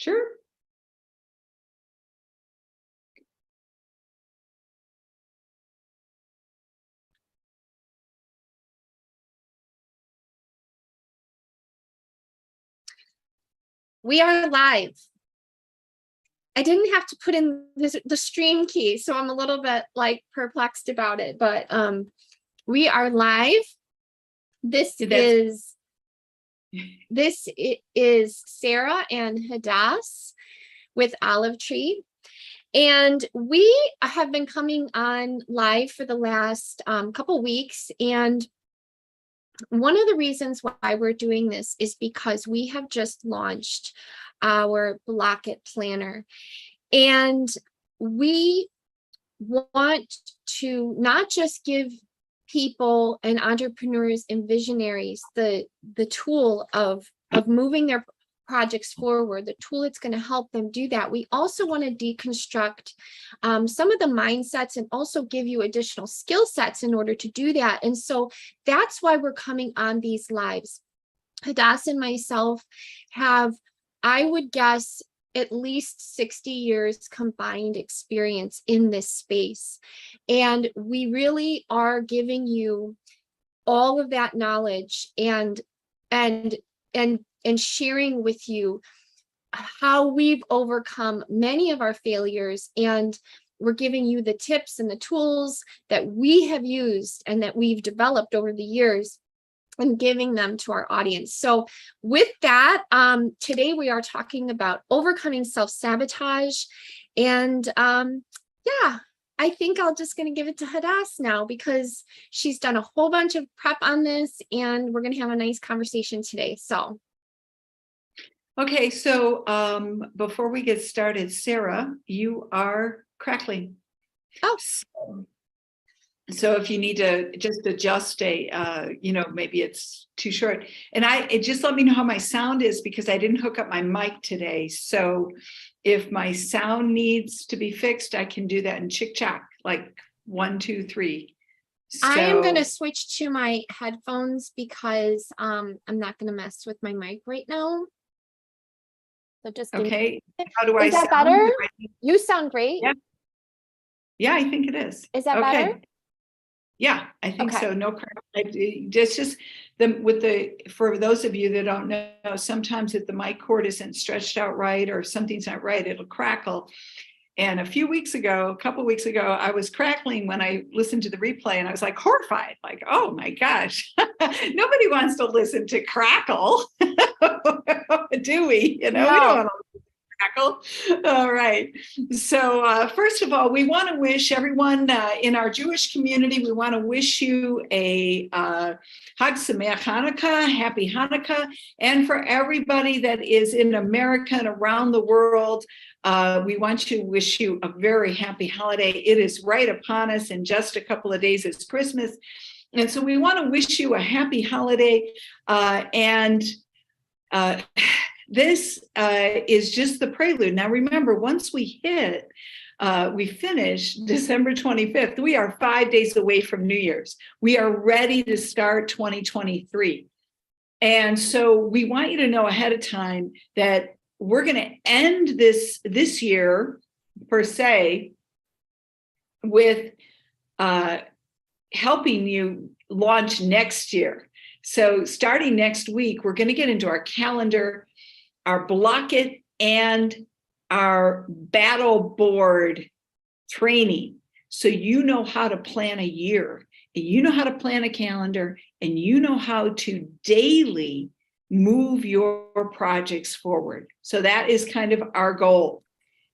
Sure. We are live. I didn't have to put in the stream key, so I'm a little bit like perplexed about it, but we are live. This is Sarah and Hadass with Olive Tree. And we have been coming on live for the last couple weeks. And one of the reasons why we're doing this is because we have just launched our Block It Planner. And we want to not just give people and entrepreneurs and visionaries the tool of moving their projects forward, the tool that's going to help them do that. We also want to deconstruct some of the mindsets and also give you additional skill sets in order to do that. And so that's why we're coming on these lives. Hadass and myself have, I would guess, at least 60 years combined experience in this space. And we really are giving you all of that knowledge and sharing with you how we've overcome many of our failures. And we're giving you the tips and the tools that we have used and that we've developed over the years and giving them to our audience. So with that, today we are talking about overcoming self-sabotage. And yeah, I think I'm just going to give it to Hadass now because she's done a whole bunch of prep on this and we're going to have a nice conversation today. So. Okay, so before we get started, Sarah, you are crackling. Oh. So if you need to just adjust maybe it's too short. And just let me know how my sound is because I didn't hook up my mic today. So if my sound needs to be fixed, I can do that in chick-chack, like 1, 2, 3. So, I am going to switch to my headphones because I'm not going to mess with my mic right now. So just okay. How do I sound? Is that better? You sound great. Yeah, I think it is. Is that better? Yeah, I think so. No, it's just for those of you that don't know, sometimes if the mic cord isn't stretched out right or something's not right, it'll crackle. And a couple of weeks ago, I was crackling when I listened to the replay and I was like horrified, like, oh my gosh, nobody wants to listen to crackle, do we? We don't want to crackle. All right. So first of all, we want to wish everyone in our Jewish community, we want to wish you a Hag Sameach Hanukkah, Happy Hanukkah. And for everybody that is in America and around the world, we want to wish you a very happy holiday. It is right upon us in just a couple of days. It's Christmas. And so we want to wish you a happy holiday. This is just the prelude. Now, remember, once we finish December 25th, we are 5 days away from New Year's. We are ready to start 2023. And so we want you to know ahead of time that we're going to end this year, per se, with helping you launch next year. So starting next week, we're going to get into our calendar, our Block It, and our battle board training. So you know how to plan a year, and you know how to plan a calendar, and you know how to daily move your projects forward. So that is kind of our goal.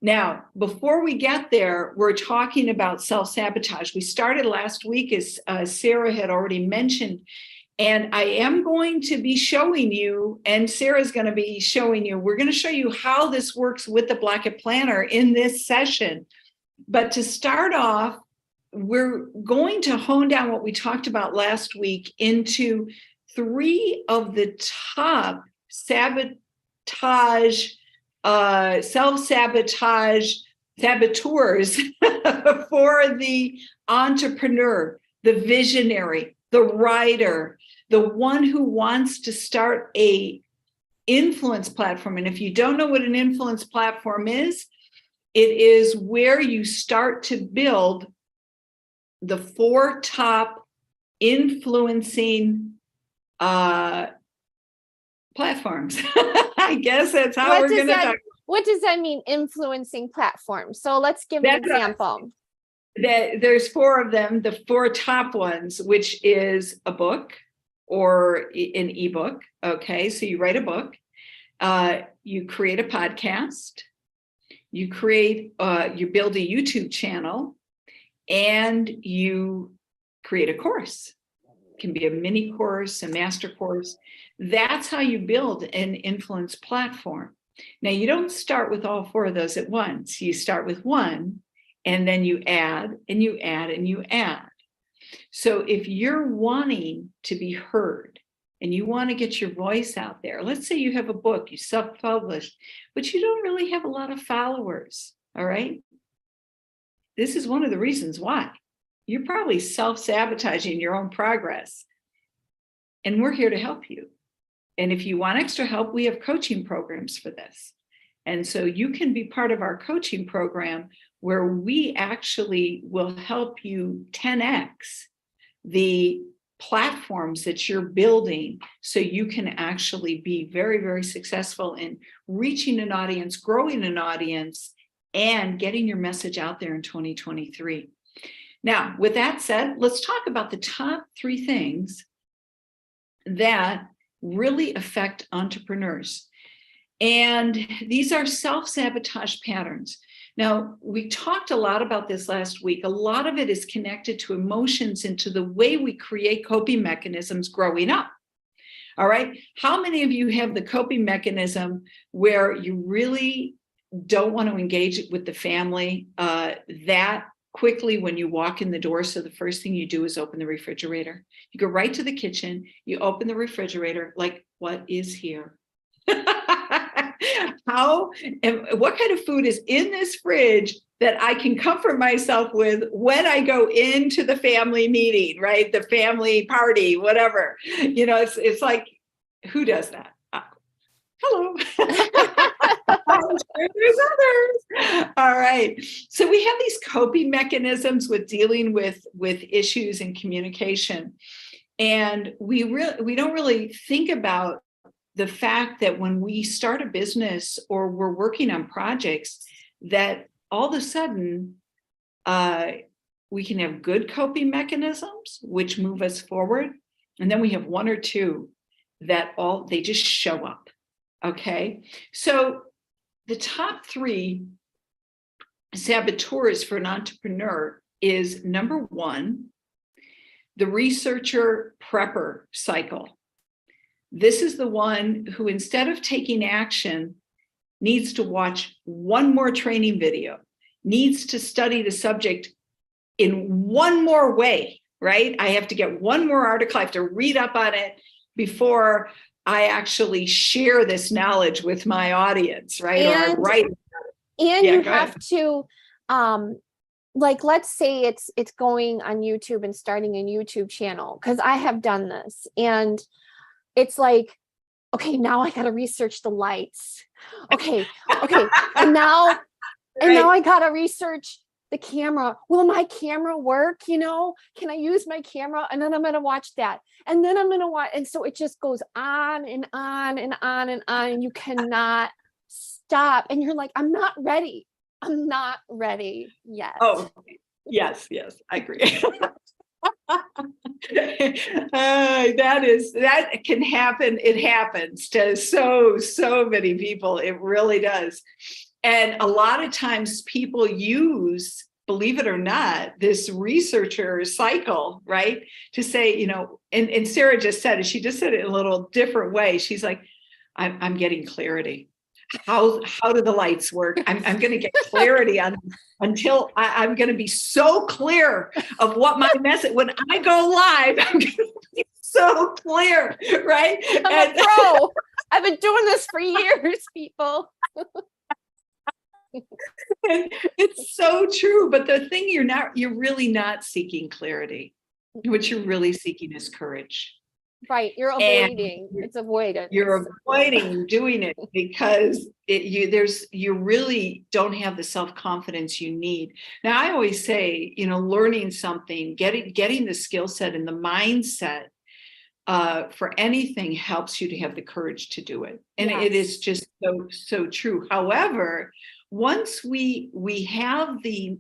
Now, before we get there, we're talking about self-sabotage. We started last week, as Sarah had already mentioned, and I am going to be showing you, and Sarah's going to be showing you, we're going to show you how this works with the Block It Planner in this session. But to start off, we're going to hone down what we talked about last week into 3 of the top self-sabotage saboteurs for the entrepreneur, the visionary, the writer, the one who wants to start a influence platform. And if you don't know what an influence platform is, it is where you start to build the 4 top influencing platforms. I guess that's how we're going to talk. What does that mean, influencing platforms? So let's give an example. There's 4 of them, the 4 top ones, which is a book or an ebook. Okay, so you write a book, you create a podcast, you build a YouTube channel, and you create a course. It can be a mini course, a master course. That's how you build an influence platform. Now, you don't start with all 4 of those at once. You start with one, and then you add and you add and you add. So if you're wanting to be heard and you want to get your voice out there, let's say you have a book, you self-published, but you don't really have a lot of followers, all right? This is one of the reasons why. You're probably self-sabotaging your own progress. And we're here to help you. And if you want extra help, we have coaching programs for this. And so you can be part of our coaching program where we actually will help you 10x the platforms that you're building so you can actually be very, very successful in reaching an audience, growing an audience, and getting your message out there in 2023. Now, with that said, let's talk about the top 3 things that really affect entrepreneurs. And these are self-sabotage patterns. Now, we talked a lot about this last week. A lot of it is connected to emotions and to the way we create coping mechanisms growing up. All right. How many of you have the coping mechanism where you really don't want to engage with the family that quickly when you walk in the door? So the first thing you do is open the refrigerator. You go right to the kitchen, you open the refrigerator, like, what is here? How and what kind of food is in this fridge that I can comfort myself with when I go into the family meeting, right? The family party, whatever. You know, it's like, who does that? Hello. I'm sure there's others. All right. So we have these coping mechanisms with dealing with issues and communication. And we don't really think about the fact that when we start a business or we're working on projects, that all of a sudden we can have good coping mechanisms, which move us forward. And then we have 1 or 2 that they just show up. Okay. So the top 3 saboteurs for an entrepreneur is, number 1, the researcher prepper cycle. This is the one who, instead of taking action, needs to watch 1 more training video, needs to study the subject in 1 more way, right? I have to get 1 more article. I have to read up on it before I actually share this knowledge with my audience, right? Or I write. And you have to, like, let's say it's going on YouTube and starting a YouTube channel, because I have done this, and it's like, okay, now I got to research the lights. Okay. And now I got to research the camera. Will my camera work? You know, can I use my camera? And then I'm going to watch that. And then I'm going to watch. And so it just goes on and on and on and on. And you cannot stop. And you're like, I'm not ready. I'm not ready yet. Oh, yes, I agree. That can happen. It happens to so many people. It really does. And a lot of times people use, believe it or not, this researcher cycle, right? To say, you know, and Sarah just said it, she just said it in a little different way. She's like, I'm getting clarity. How do the lights work? I'm going to get clarity until I'm going to be so clear of what my message, when I go live, I'm going to be so clear, right? I'm a pro. I've been doing this for years, people. And it's so true. But the thing you're really not seeking clarity. What you're really seeking is courage. Right. You're And avoiding. It's avoidance. you're avoiding doing it because you really don't have the self-confidence you need. Now, I always say, learning something, getting the skill set and the mindset for anything helps you to have the courage to do it. And it is just so true. However, once we have the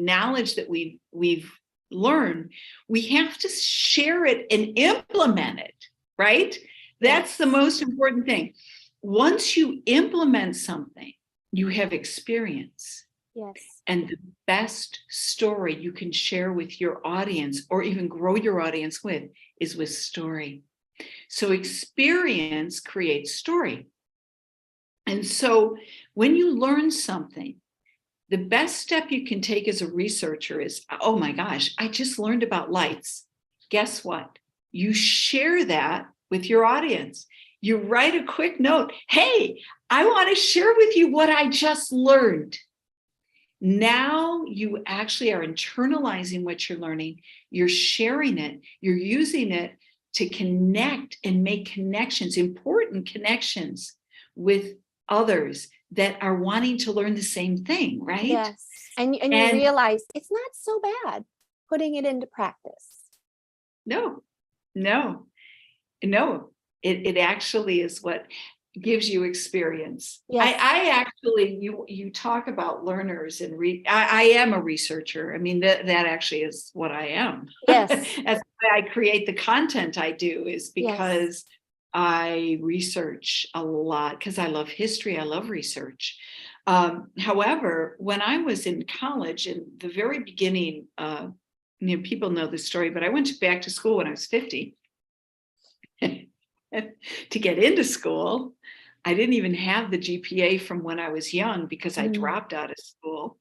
knowledge that we've learned, we have to share it and implement it, right? That's the most important thing. Once you implement something, you have experience. Yes. And the best story you can share with your audience, or even grow your audience with, is with story. So experience creates story. And so when you learn something, the best step you can take as a researcher is, oh my gosh, I just learned about lights. Guess what? You share that with your audience. You write a quick note. Hey, I want to share with you what I just learned. Now you actually are internalizing what you're learning. You're sharing it. You're using it to connect and make connections, important connections with others that are wanting to learn the same thing, right? Yes. And you realize it's not so bad putting it into practice. No. It actually is what gives you experience. Yes. I actually, you talk about learners and I am a researcher. I mean, that actually is what I am. Yes. That's why I create the content I do, is because I research a lot, because I love history. I love research. However, when I was in college, in the very beginning, people know this story, but I went back to school when I was 50 to get into school. I didn't even have the GPA from when I was young because I dropped out of school.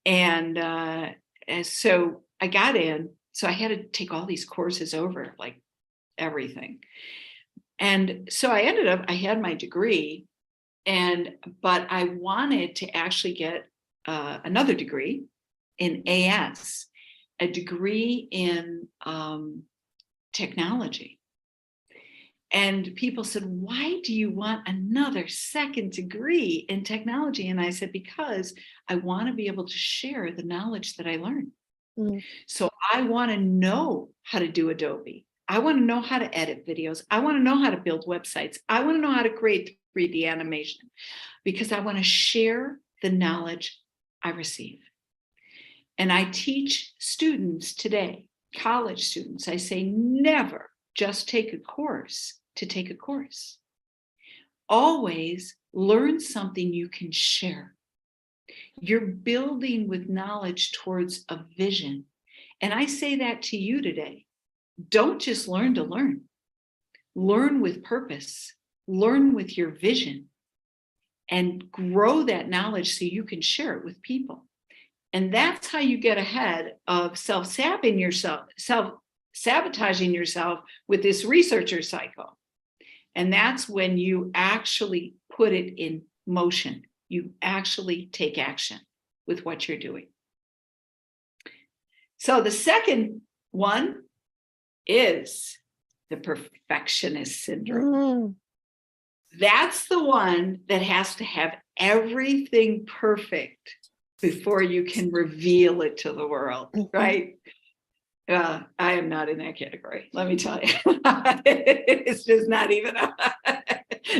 And so I got in. So I had to take all these courses over, like everything. And so I ended up, I had my degree, but I wanted to actually get another degree in AS, a degree in technology. And people said, why do you want another second degree in technology? And I said, because I want to be able to share the knowledge that I learned. So I want to know how to do Adobe. I want to know how to edit videos. I want to know how to build websites. I want to know how to create 3D animation, because I want to share the knowledge I receive. And I teach students today, college students, I say, never just take a course to take a course. Always learn something you can share. You're building with knowledge towards a vision. And I say that to you today. Don't just learn to learn. Learn with purpose. Learn with your vision. And grow that knowledge so you can share it with people. And that's how you get ahead of self-sabotaging yourself with this researcher cycle. And that's when you actually put it in motion. You actually take action with what you're doing. So the second one is the perfectionist syndrome. That's the one that has to have everything perfect before you can reveal it to the world, right? I am not in that category, let me tell you. It's just not even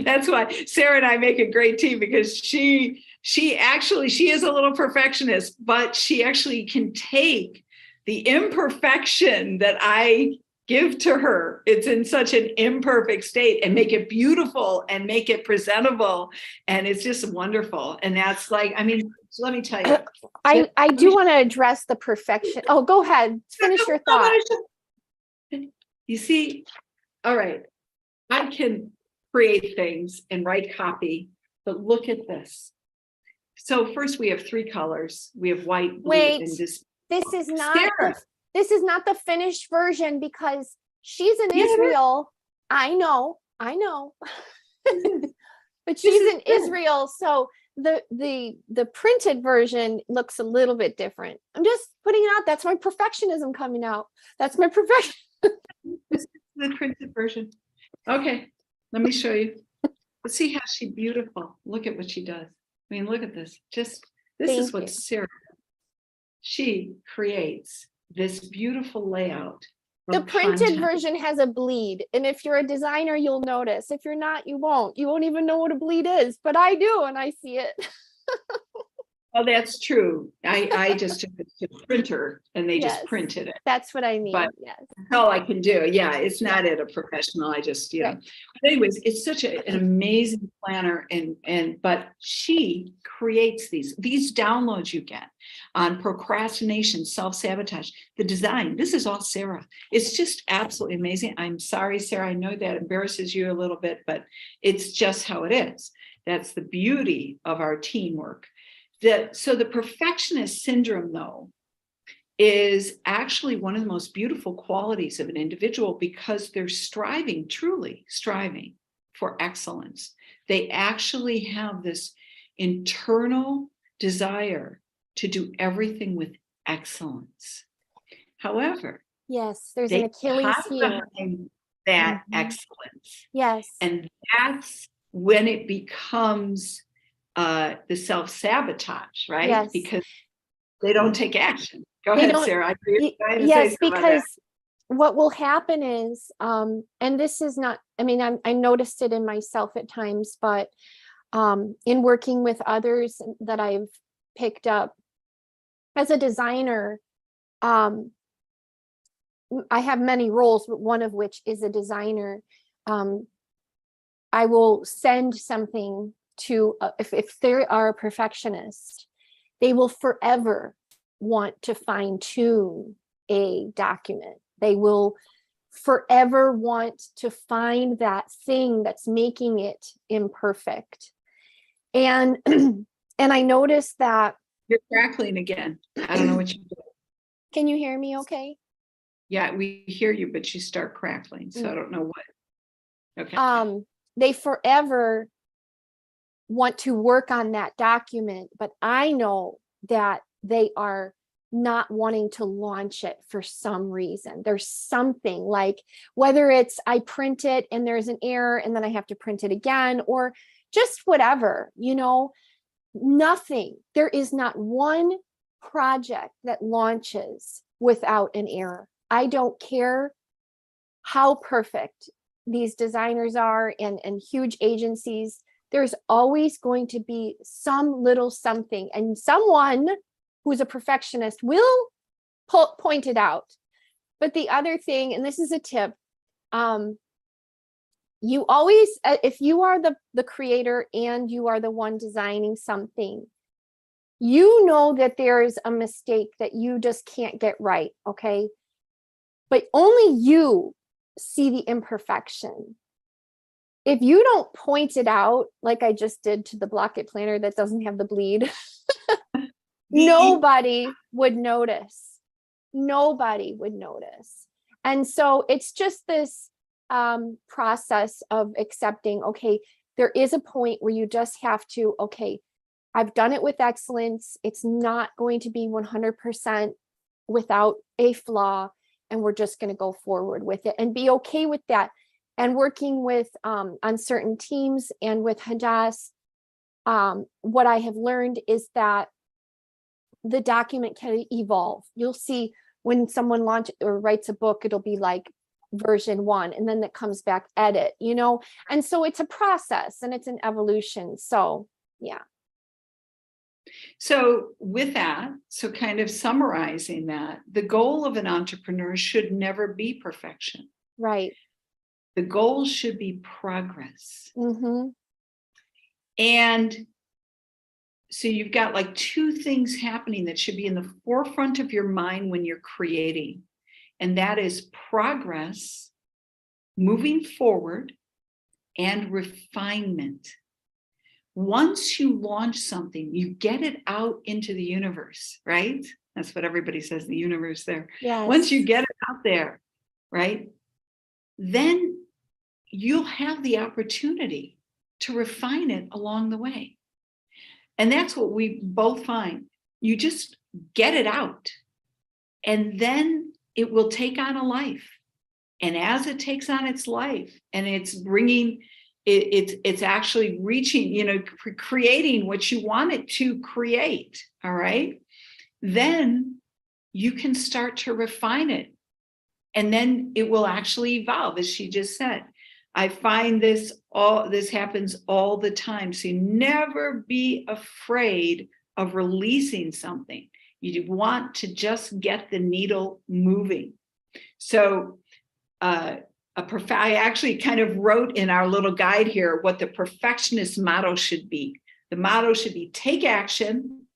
that's why Sarah and I make a great team, because she is a little perfectionist, but she actually can take the imperfection that I give to her, it's in such an imperfect state, and make it beautiful and make it presentable. And it's just wonderful. And that's like, I mean, so let me tell you. I do want to address the perfection. Oh, go ahead. Finish your thought. You see, all right, I can create things and write copy, but look at this. So first we have 3 colors. We have white, blue, and this. This is not the finished version, because she's in Israel. I know. But she's in Israel, so the printed version looks a little bit different. I'm just putting it out. That's my perfectionism coming out. That's my perfection. The printed version. Okay, let me show you. Let's see how she's beautiful. Look at what she does. I mean, look at this. This Thank is what you. Sarah, she creates this beautiful layout. The printed content. version has a bleed. And if you're a designer, you'll notice. If you're not, you won't. You won't even know what a bleed is, but I do, and I see it. Oh, that's true. I just took it to the printer and they just Yes. printed it. That's what I mean. But yes. that's all I can do. Yeah, it's not at a professional. I just, you know. Right. But anyways, it's such an amazing planner, but she creates these downloads you get on procrastination, self-sabotage, the design. This is all Sarah. It's just absolutely amazing. I'm sorry, Sarah. I know that embarrasses you a little bit, but it's just how it is. That's the beauty of our teamwork. So the perfectionist syndrome, though, is actually one of the most beautiful qualities of an individual because they're truly striving for excellence. They actually have this internal desire to do everything with excellence. However, Yes, there's they an Achilles hide heel. behind that excellence. Yes. And that's when it becomes the self-sabotage, right? Yes. Because they don't take action. Go They ahead, don't- Sarah. I know you're trying to say Yes, something about that. because what will happen is, and this is not, I mean, I noticed it in myself at times, but in working with others that I've picked up as a designer, I have many roles, but one of which is a designer. I will send something to, if they are a perfectionist, they will forever want to fine tune a document. They will forever want to find that thing that's making it imperfect. And and I noticed that. You're crackling again. I don't know what you're doing. Can you hear me okay? Yeah, we hear you, but you start crackling. So I don't know what. Okay. They forever want to work on that document, but I know that they are not wanting to launch it for some reason. There's something, like whether it's I print it and there's an error and then I have to print it again, or just whatever, nothing. There is not one project that launches without an error. I don't care how perfect these designers are and huge agencies. There's always going to be some little something, and someone who's a perfectionist will point it out. But the other thing, and this is a tip, you always, if you are the creator and you are the one designing something, you know that there is a mistake that you just can't get right, okay? But only you see the imperfection. If you don't point it out, like I just did to the Block-It planner that doesn't have the bleed, nobody would notice. Nobody would notice. And so it's just this process of accepting, okay, there is a point where you just have to, okay, I've done it with excellence. It's not going to be 100% without a flaw, and we're just going to go forward with it and be okay with that. And working with on certain teams and with Hadass, what I have learned is that the document can evolve. You'll see when someone launches or writes a book, it'll be like version 1, and then it comes back edit, and so it's a process and it's an evolution. So yeah. So with that, so kind of summarizing that, the goal of an entrepreneur should never be perfection. Right. The goal should be progress. Mm-hmm. And so you've got like two things happening that should be in the forefront of your mind when you're creating. And that is progress, moving forward, and refinement. Once you launch something, you get it out into the universe, right? That's what everybody says, the universe there. Yes. Once you get it out there, right? Then you'll have the opportunity to refine it along the way. And that's what we both find. You just get it out, and then it will take on a life. And as it takes on its life and it's bringing, it's actually reaching, creating what you want it to create. All right. Then you can start to refine it. And then it will actually evolve, as she just said. I find this happens all the time. So you never be afraid of releasing something. You want to just get the needle moving. So I actually kind of wrote in our little guide here what the perfectionist motto should be. The motto should be take action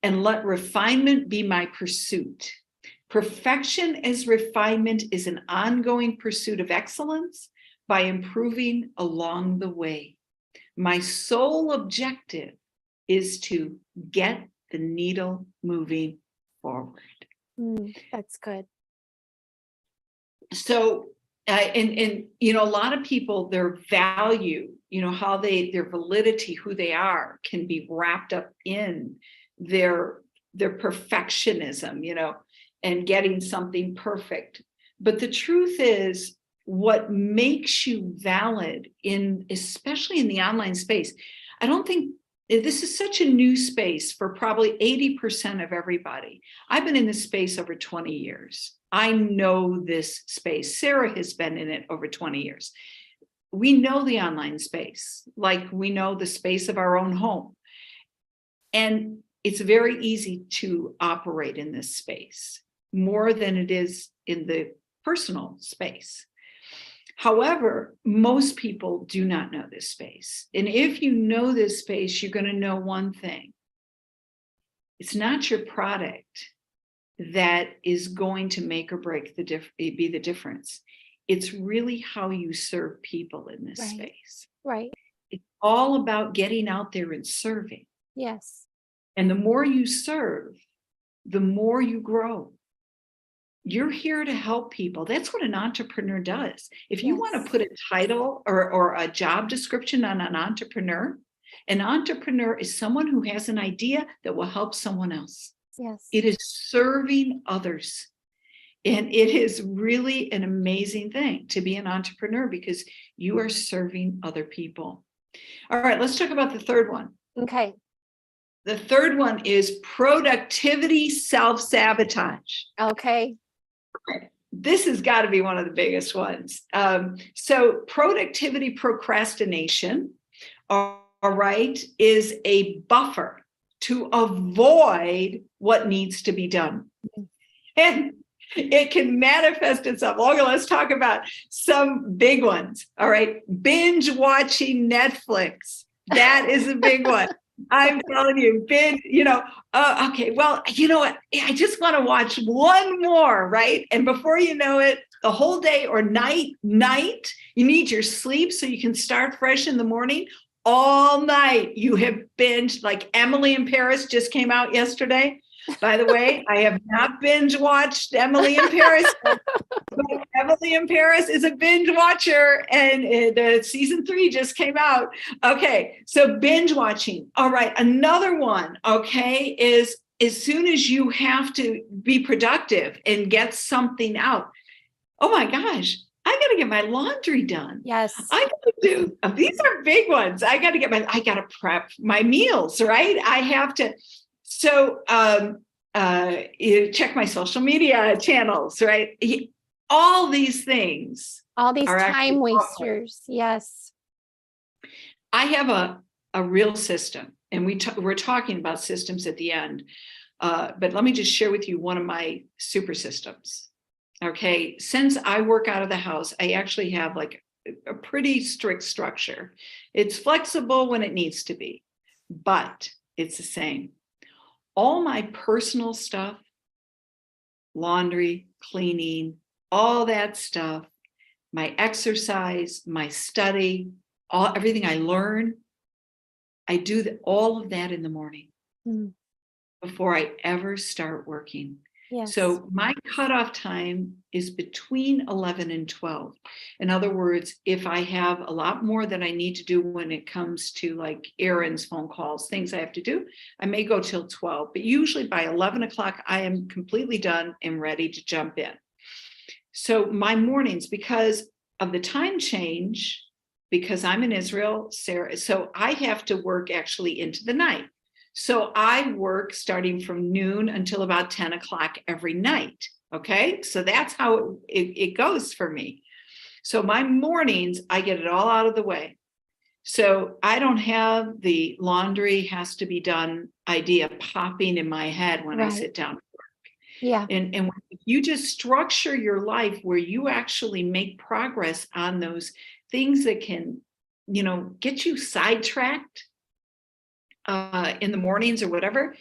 and let refinement be my pursuit. Perfection as refinement is an ongoing pursuit of excellence by improving along the way. My sole objective is to get the needle moving forward. That's good. So, and a lot of people, their value, how their validity, who they are, can be wrapped up in their perfectionism, and getting something perfect. But the truth is, what makes you valid especially in the online space, I don't think this is such a new space for probably 80% of everybody. I've been in this space over 20 years. I know this space. Sarah has been in it over 20 years. We know the online space, like we know the space of our own home. And it's very easy to operate in this space more than it is in the personal space. However, most people do not know this space. And if you know this space, you're going to know one thing. It's not your product that is going to make or break be the difference. It's really how you serve people in this space. Right. It's all about getting out there and serving. Yes. And the more you serve, the more you grow. You're here to help people. That's what an entrepreneur does. If you want to put a title or a job description on an entrepreneur is someone who has an idea that will help someone else. Yes. It is serving others. And it is really an amazing thing to be an entrepreneur because you are serving other people. All right, let's talk about the third one. Okay. The third one is productivity self-sabotage. Okay. This has got to be one of the biggest ones. So productivity procrastination, all right, is a buffer to avoid what needs to be done. And it can manifest itself. Okay, let's talk about some big ones. All right. Binge watching Netflix. That is a big one. I'm telling you, okay, well, you know what? I just want to watch one more, right? And before you know it, the whole day or night, you need your sleep so you can start fresh in the morning. All night you have binged, like Emily in Paris just came out yesterday. By the way, I have not binge watched Emily in Paris. But Emily in Paris is a binge watcher, and the season 3 just came out. Okay, so binge watching. All right, another one, okay, is as soon as you have to be productive and get something out. Oh my gosh, I got to get my laundry done. Yes. I got to do, these are big ones. I got to prep my meals, right? I have to. So you check my social media channels, right? All these things. All these time wasters. Yes. I have a real system, and we're talking about systems at the end. But let me just share with you one of my super systems. Okay. Since I work out of the house, I actually have like a pretty strict structure. It's flexible when it needs to be, but it's the same. All my personal stuff, laundry, cleaning, all that stuff, my exercise, my study, everything I learn, I do all of that in the morning before I ever start working. Yes. So my cutoff time is between 11 and 12. In other words, if I have a lot more that I need to do when it comes to like errands, phone calls, things I have to do, I may go till 12. But usually by 11 o'clock, I am completely done and ready to jump in. So my mornings, because of the time change, because I'm in Israel, Sarah, so I have to work actually into the night. So I work starting from noon until about 10 o'clock every night. Okay. So that's how it goes for me. So my mornings, I get it all out of the way. So I don't have the laundry has to be done idea popping in my head when I Right. sit down. Yeah. And if you just structure your life where you actually make progress on those things that can, get you sidetracked in the mornings or whatever,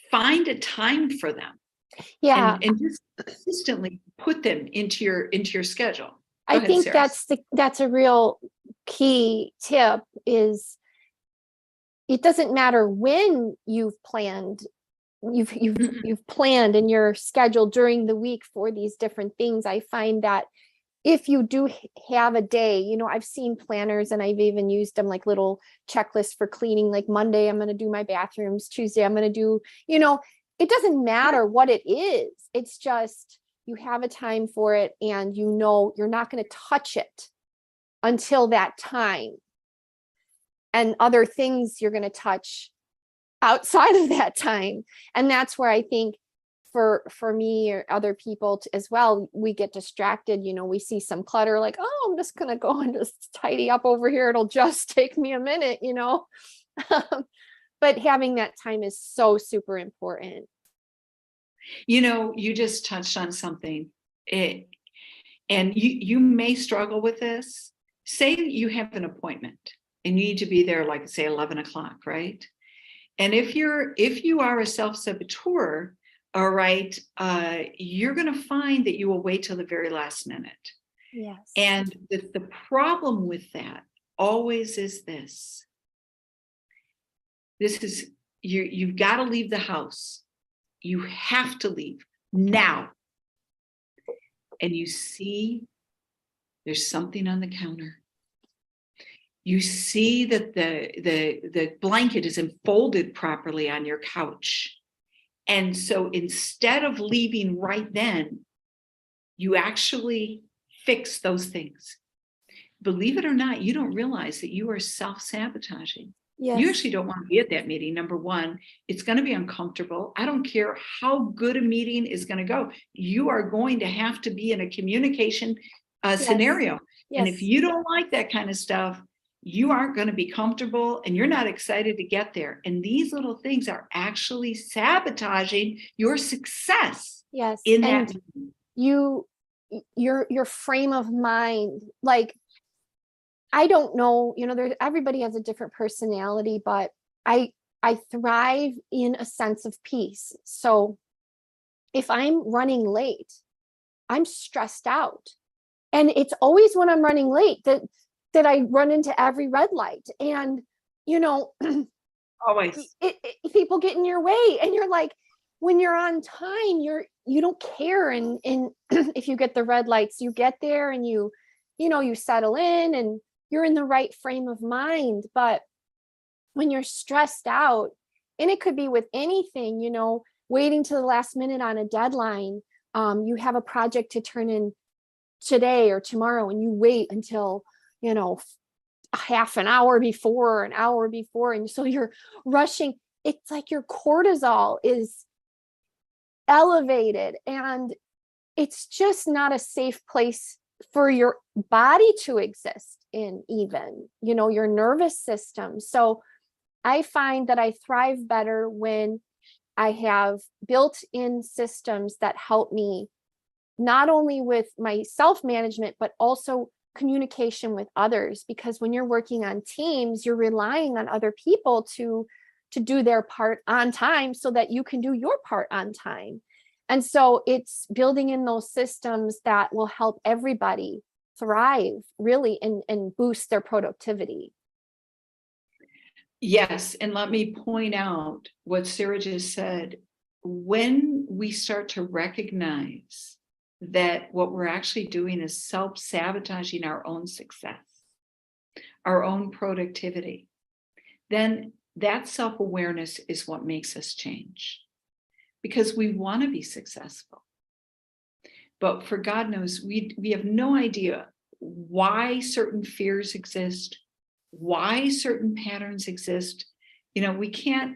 find a time for them. Yeah. And just consistently put them into your schedule. Go I ahead, think Sarah. that's a real key tip is it doesn't matter when you've planned, you've planned in your schedule during the week for these different things. I find that if you do have a day, I've seen planners and I've even used them like little checklists for cleaning, like Monday, I'm going to do my bathrooms, Tuesday, I'm going to do, it doesn't matter what it is. It's just, you have a time for it and you're not going to touch it until that time. And other things you're going to touch outside of that time. And that's where I think for me or other people as well, we get distracted. We see some clutter, like, oh, I'm just going to go and just tidy up over here. It'll just take me a minute, but having that time is so super important. You just touched on something. And you may struggle with this. Say you have an appointment and you need to be there, like say 11 o'clock, right? And if you are a self-saboteur, all right, you're going to find that you will wait till the very last minute. Yes. And the problem with that always is this. This is, you've got to leave the house. You have to leave now. And you see there's something on the counter. You see that the blanket isn't folded properly on your couch. And so instead of leaving right then, you actually fix those things. Believe it or not, you don't realize that you are self-sabotaging. Yes. You actually don't want to be at that meeting. Number one, it's going to be uncomfortable. I don't care how good a meeting is going to go. You are going to have to be in a communication scenario. Yes. And if you don't like that kind of stuff, you aren't going to be comfortable and you're not excited to get there. And these little things are actually sabotaging your success. Yes. In that your frame of mind, like, I don't know, everybody has a different personality, but I thrive in a sense of peace. So if I'm running late, I'm stressed out. And it's always when I'm running late that I run into every red light. And, always people get in your way. And you're like, when you're on time, you don't care. And if you get the red lights, you get there and you settle in and you're in the right frame of mind. But when you're stressed out, and it could be with anything, waiting to the last minute on a deadline, you have a project to turn in today or tomorrow, and you wait until, half an hour before, and so you're rushing. It's like your cortisol is elevated, and it's just not a safe place for your body to exist in, even, your nervous system. So I find that I thrive better when I have built-in systems that help me not only with my self-management, but also communication with others. Because when you're working on teams, you're relying on other people to do their part on time so that you can do your part on time. And so it's building in those systems that will help everybody thrive, really, and boost their productivity. Yes. And let me point out what Sarah just said. When we start to recognize that what we're actually doing is self-sabotaging our own success, our own productivity, then that self-awareness is what makes us change, because we want to be successful. but for God knows, we have no idea why certain fears exist, why certain patterns exist. We can't.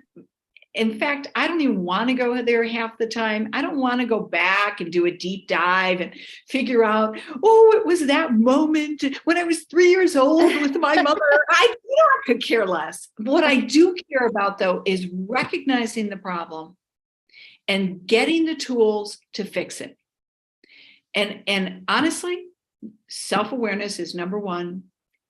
In fact, I don't even want to go there half the time. I don't want to go back and do a deep dive and figure out, oh, it was that moment when I was 3 years old with my mother. I could care less. What I do care about, though, is recognizing the problem and getting the tools to fix it. And honestly, self-awareness is number one.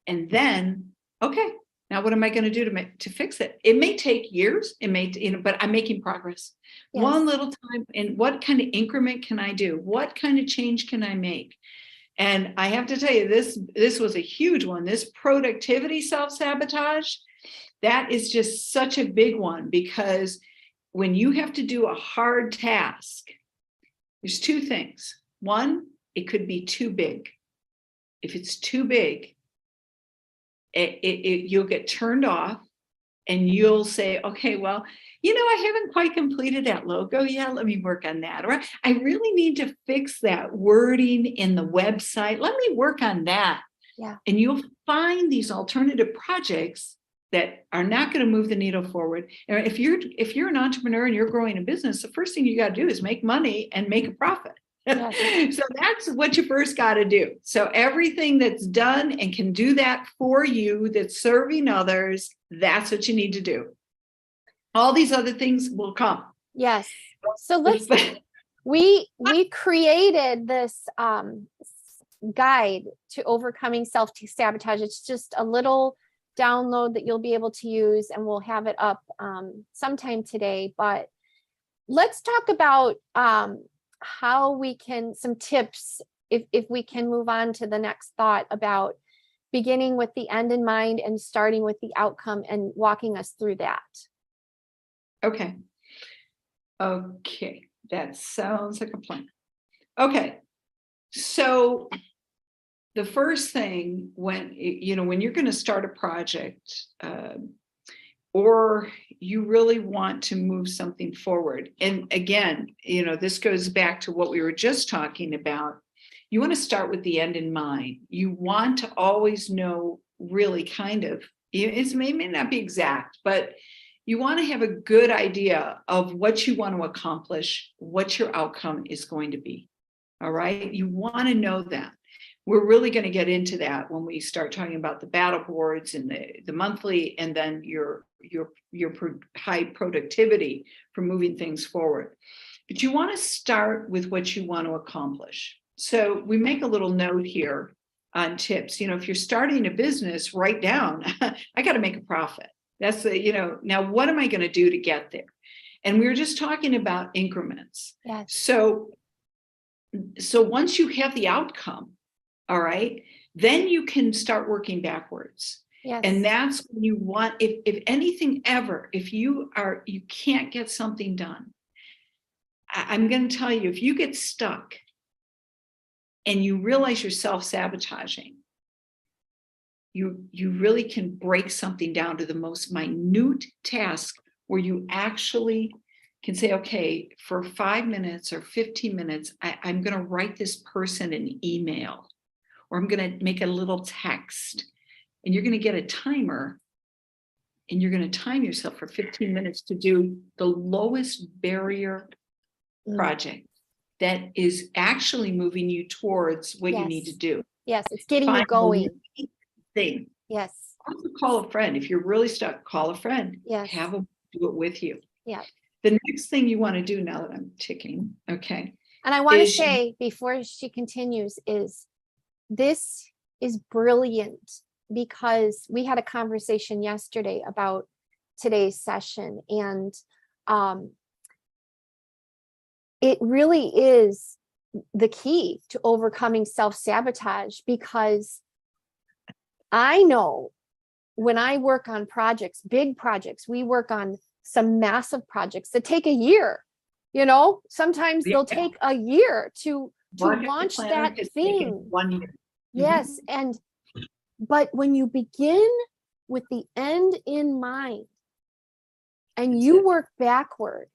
And then, okay, now what am I going to do to fix it? It may take years, but I'm making progress. Yes. One little time. And what kind of increment can I do? What kind of change can I make? And I have to tell you, this was a huge one. This productivity self-sabotage, that is just such a big one, because when you have to do a hard task, there's two things. One, it could be too big. If it's too big, you'll get turned off, and you'll say, okay, well, I haven't quite completed that logo yet. Let me work on that. Or I really need to fix that wording in the website. Let me work on that. Yeah. And you'll find these alternative projects that are not going to move the needle forward. And if you're an entrepreneur and you're growing a business, the first thing you got to do is make money and make a profit. So that's what you first got to do. So everything that's done and can do that for you, that's serving others, that's what you need to do. All these other things will come. Yes. So we created this guide to overcoming self-sabotage. It's just a little download that you'll be able to use, and we'll have it up sometime today. But let's talk about how we can, some tips, if we can move on to the next thought about beginning with the end in mind and starting with the outcome, and walking us through that. Okay. That sounds like a plan. Okay. So the first thing, when you're going to start a project, or you really want to move something forward. And again, this goes back to what we were just talking about. You want to start with the end in mind. You want to always know, really kind of, it may not be exact, but you want to have a good idea of what you want to accomplish, what your outcome is going to be. All right. You want to know that. We're really going to get into that when we start talking about the battle boards and the monthly, and then your high productivity for moving things forward. But you want to start with what you want to accomplish. So we make a little note here on tips. If you're starting a business, write down, I got to make a profit. That's now what am I going to do to get there? And we were just talking about increments. Yes. So once you have the outcome, all right, then you can start working backwards. Yes. And that's when you want, if anything ever, if you can't get something done, I'm going to tell you, if you get stuck and you realize you're self-sabotaging, you really can break something down to the most minute task, where you actually can say, okay, for 5 minutes or 15 minutes, I'm going to write this person an email, or I'm going to make a little text, and you're going to get a timer, and you're going to time yourself for 15 minutes to do the lowest barrier project that is actually moving you towards what you need to do. Yes, it's getting you going. Thing. Yes. Also call a friend. If you're really stuck, call a friend. Yes. Have them do it with you. Yeah. The next thing you want to do, now that I'm ticking, okay. And I want to say, before she continues, is this is brilliant, because we had a conversation yesterday about today's session, and it really is the key to overcoming self-sabotage, because I know when I work on projects, big projects, we work on some massive projects that take a year. Sometimes they'll take a year to launch that thing. 1 year. Yes. But when you begin with the end in mind, and you work backward,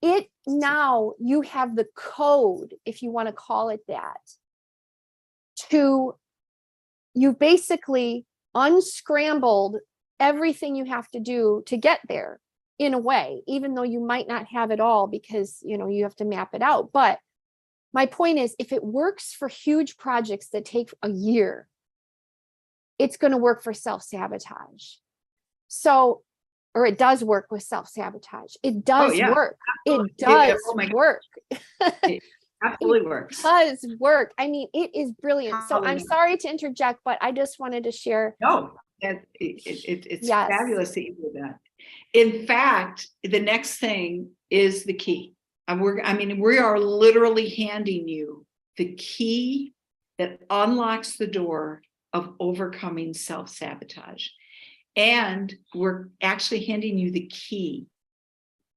It now you have the code, if you want to call it that, you basically unscrambled everything you have to do to get there in a way, even though you might not have it all because, you have to map it out. But my point is, if it works for huge projects that take a year, it's going to work for self-sabotage. So, or it does work with self-sabotage. It does work. It does work. It absolutely works. It does work. I mean, it is brilliant. So I'm sorry to interject, but I just wanted to share. No, it's fabulous that you do that. In fact, the next thing is the key. We are literally handing you the key that unlocks the door of overcoming self-sabotage. And we're actually handing you the key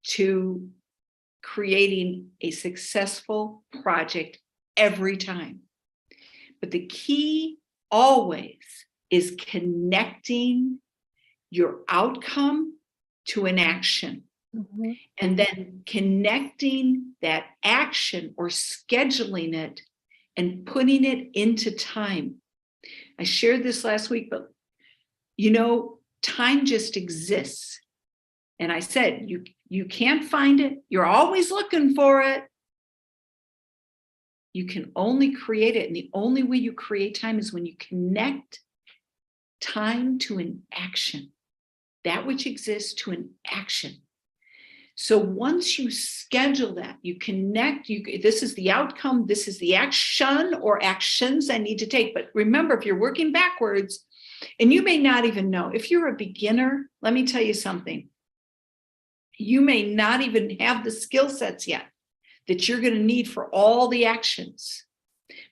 to creating a successful project every time. But the key always is connecting your outcome to an action. And then connecting that action or scheduling it and putting it into time. I shared this last week, but time just exists. And I said, you can't find it. You're always looking for it. You can only create it. And the only way you create time is when you connect time to an action, that which exists to an action. So once you schedule that, you connect, this is the outcome, this is the action or actions I need to take. But remember, if you're working backwards, and you may not even know, if you're a beginner, let me tell you something. You may not even have the skill sets yet that you're going to need for all the actions,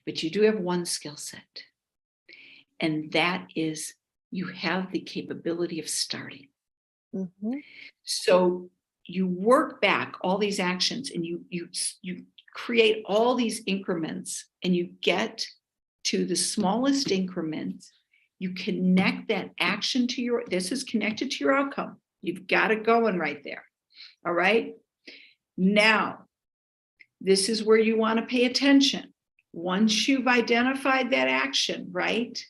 but you do have one skill set. And that is you have the capability of starting. So you work back all these actions and you create all these increments and you get to the smallest increment. You connect that action to this is connected to your outcome. You've got it going right there. All right. Now, this is where you want to pay attention. Once you've identified that action, right?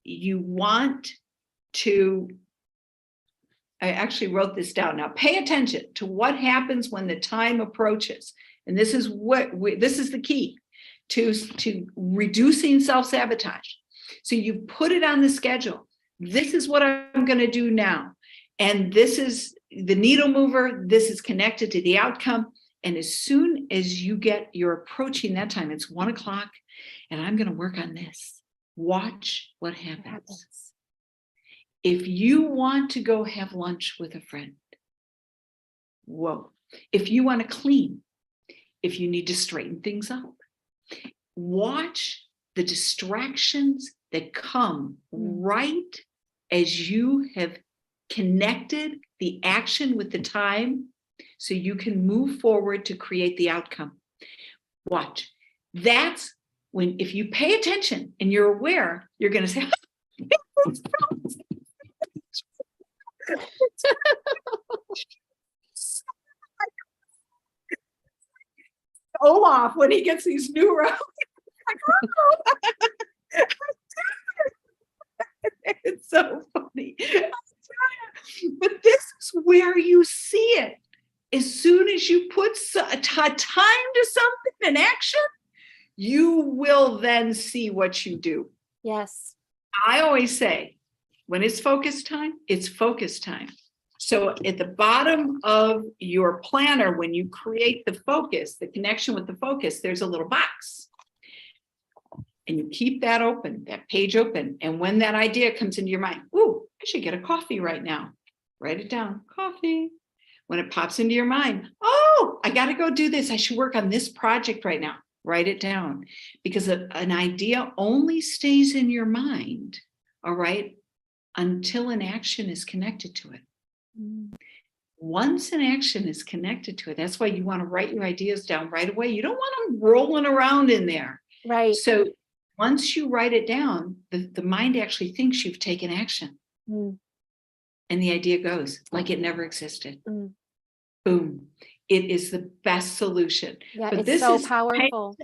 You want to, I actually wrote this down. Now, pay attention to what happens when the time approaches. And this is this is the key to reducing self-sabotage. So you put it on the schedule. This is what I'm going to do now. And this is the needle mover. This is connected to the outcome. And as soon as you're approaching that time, it's 1 o'clock and I'm going to work on this. Watch what happens. If you want to go have lunch with a friend, if you want to clean, if you need to straighten things up, watch the distractions that come right as you have connected the action with the time so you can move forward to create the outcome. Watch. That's when, if you pay attention and you're aware, you're going to say, Olaf, when he gets these new rounds, it's so funny. But this is where you see it. As soon as you put time to something in action, you will then see what you do. Yes. I always say, when it's focus time, it's focus time. So at the bottom of your planner, when you create the focus, the connection with the focus, there's a little box. And you keep that open, that page open. And when that idea comes into your mind, ooh, I should get a coffee right now. Write it down, coffee. When it pops into your mind, oh, I got to go do this. I should work on this project right now. Write it down. Because an idea only stays in your mind, all right, until an action is connected to it. Once an action is connected to it, that's why you want to write your ideas down right away. You don't want them rolling around in there. Right. So once you write it down, the mind actually thinks you've taken action. And the idea goes like it never existed. Boom. It is the best solution. Yeah, But it's this so is powerful.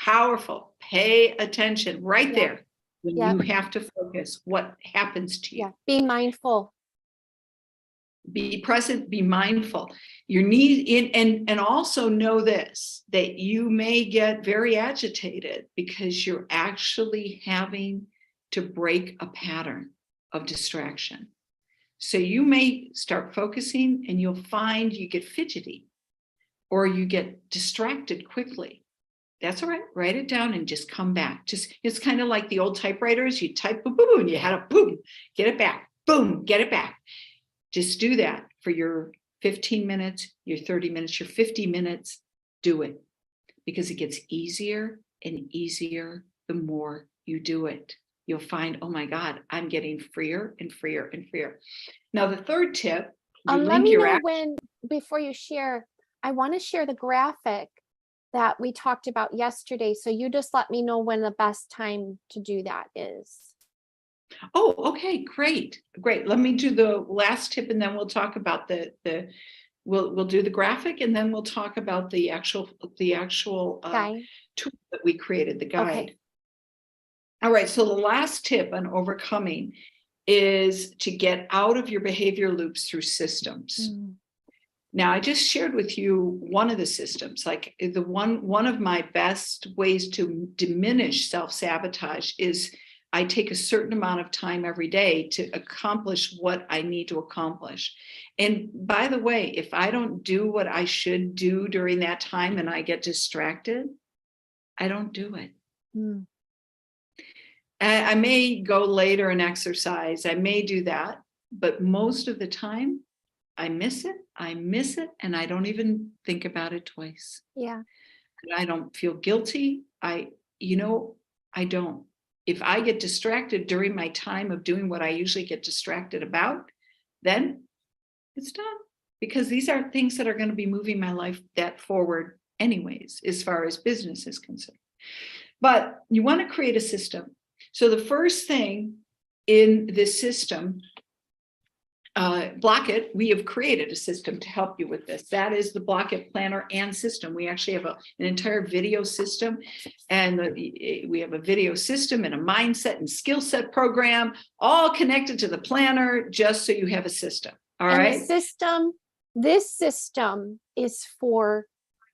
powerful. Pay attention right Yeah. there when Yeah. you have to focus. What happens to you? Yeah. Be mindful. Be present, be mindful. Your need in and also know this, that you may get very agitated because you're actually having to break a pattern of distraction. So you may start focusing and you'll find you get fidgety or you get distracted quickly. That's all right. Write it down and just come back. Just, it's kind of like the old typewriters. You type boom, boom, and you had a boom, get it back, boom, get it back. Just do that for your 15 minutes, your 30 minutes, your 50 minutes. Do it, because it gets easier and easier the more you do it. You'll find, oh my God, I'm getting freer and freer and freer. Now, the third tip, Let me know when, before you share, I want to share the graphic that we talked about yesterday. So you just let me know when the best time to do that is. Oh, okay, great. Let me do the last tip and then we'll talk about we'll do the graphic and then we'll talk about the actual Guide. tool that we created, the guide. Okay. All right, so the last tip on overcoming is to get out of your behavior loops through systems. Now, I just shared with you one of the systems, like one of my best ways to diminish self-sabotage is I take a certain amount of time every day to accomplish what I need to accomplish. And by the way, if I don't do what I should do during that time and I get distracted, I don't do it. I may go later and exercise. I may do that, but most of the time I miss it, and I don't even think about it twice. Yeah. And I don't feel guilty. I don't. If I get distracted during my time of doing what I usually get distracted about, then it's done, because these aren't things that are going to be moving my life that forward anyways, as far as business is concerned. But you want to create a system. So the first thing in this system, Block It, we have created a system to help you with this. That is the Block It planner and system. We actually have an entire video system, and we have a video system and a mindset and skill set program, all connected to the planner, just so you have a system. All right. This system is for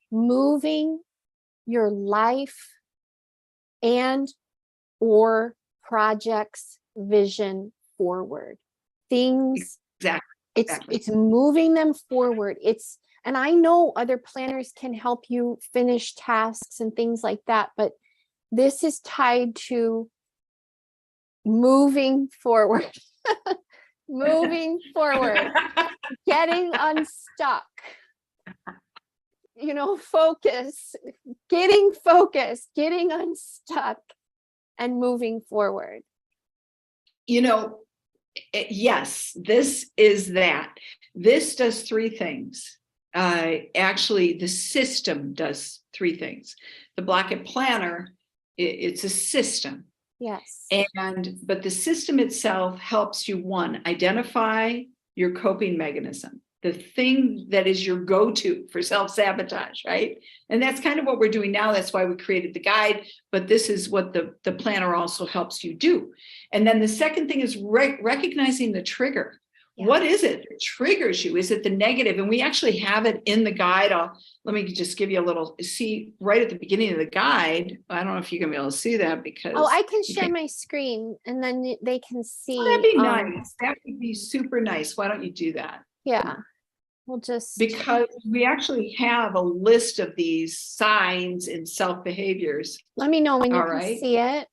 moving your life and or projects vision forward. Things. Exactly. It's moving them forward. And I know other planners can help you finish tasks and things like that, but this is tied to moving forward. Moving forward, getting unstuck, focus, getting focused, getting unstuck, and moving forward. Yes, this is that. This does three things. Actually, the system does three things. The Block It planner, it's a system. Yes. But the system itself helps you, one, identify your coping mechanism, the thing that is your go-to for self-sabotage, right? And that's kind of what we're doing now. That's why we created the guide, but this is what the planner also helps you do. And then the second thing is recognizing the trigger. Yeah. What is it that triggers you? Is it the negative? And we actually have it in the guide. Let me just give you a little, see right at the beginning of the guide. I don't know if you're gonna be able to see that because. Oh, I can share my screen and then they can see. Oh, that'd be nice. That would be super nice. Why don't you do that? Yeah, we'll just. Because we actually have a list of these signs and self-behaviors. Let me know when you can see it.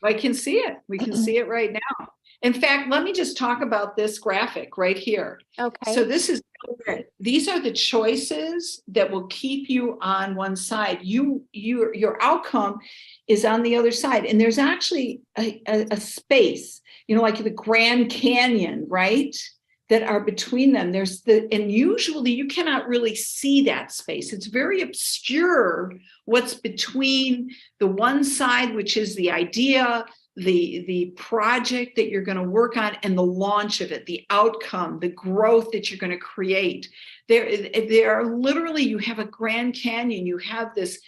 I can see it. We can see it right now. In fact, let me just talk about this graphic right here. Okay. So these are the choices that will keep you on one side. Your outcome is on the other side. And there's actually a space, like the Grand Canyon, right? That are between them. And usually you cannot really see that space. It's very obscure what's between the one side, which is the idea, the project that you're going to work on and the launch of it, the outcome, the growth that you're going to create. There are literally, you have a Grand Canyon, you have this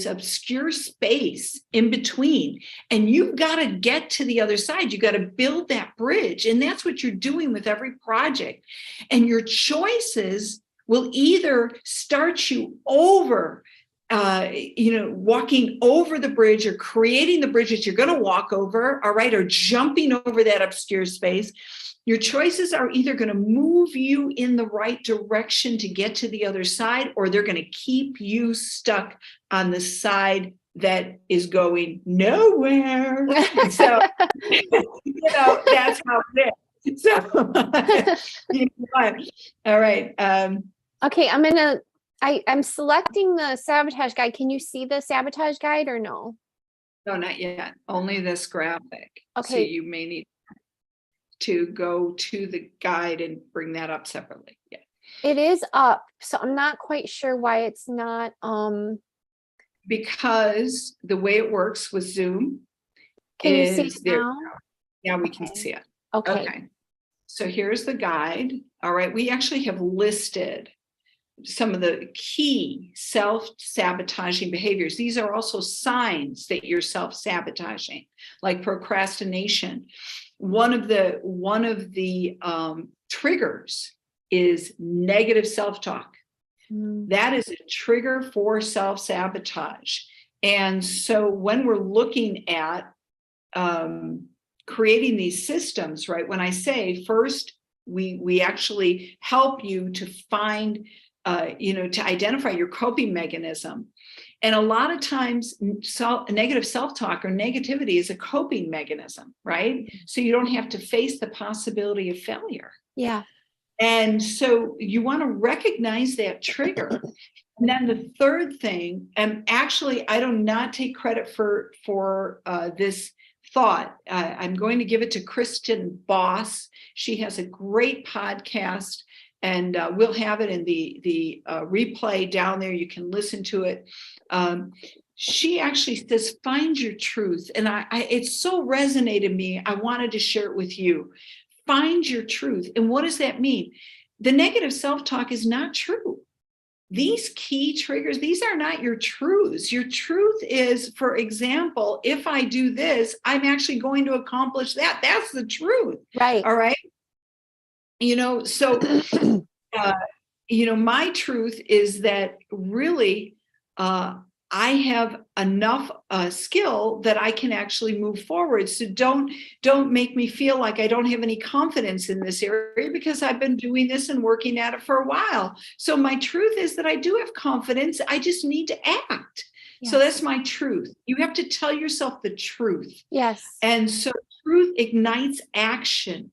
obscure space in between, and you've got to get to the other side. You got to build that bridge. And that's what you're doing with every project. And your choices will either start you over, walking over the bridge, or creating the bridge that you're going to walk over, all right, or jumping over that obscure space. Your choices are either going to move you in the right direction to get to the other side, or they're going to keep you stuck on the side that is going nowhere. So, that's how it is. So, all right. Okay, I'm selecting the sabotage guide. Can you see the sabotage guide or no? No, not yet. Only this graphic. Okay. So you may need to go to the guide and bring that up separately. Yeah. It is up, so I'm not quite sure why it's not. Because the way it works with Zoom Can you see is it there. now? Yeah, we can see it. Okay. So here's the guide. All right. We actually have listed some of the key self-sabotaging behaviors. These are also signs that you're self-sabotaging, like procrastination. One of the triggers is negative self-talk. That is a trigger for self-sabotage. And so when we're looking at creating these systems, right, when I say first, we actually help you to find, to identify your coping mechanism. And a lot of times negative self-talk or negativity is a coping mechanism, right? So you don't have to face the possibility of failure. Yeah. And so you want to recognize that trigger. And then the third thing, and actually, I do not take credit for this thought. I'm going to give it to Kristen Boss. She has a great podcast, and we'll have it in the replay down there. You can listen to it. She actually says, find your truth. And it so resonated me. I wanted to share it with you. Find your truth. And what does that mean? The negative self-talk is not true. These key triggers, these are not your truths. Your truth is, for example, if I do this, I'm actually going to accomplish that. That's the truth. Right. All right. So, my truth is that really, I have enough skill that I can actually move forward. So don't make me feel like I don't have any confidence in this area, because I've been doing this and working at it for a while. So my truth is that I do have confidence. I just need to act. Yes. So that's my truth. You have to tell yourself the truth. Yes. And so truth ignites action.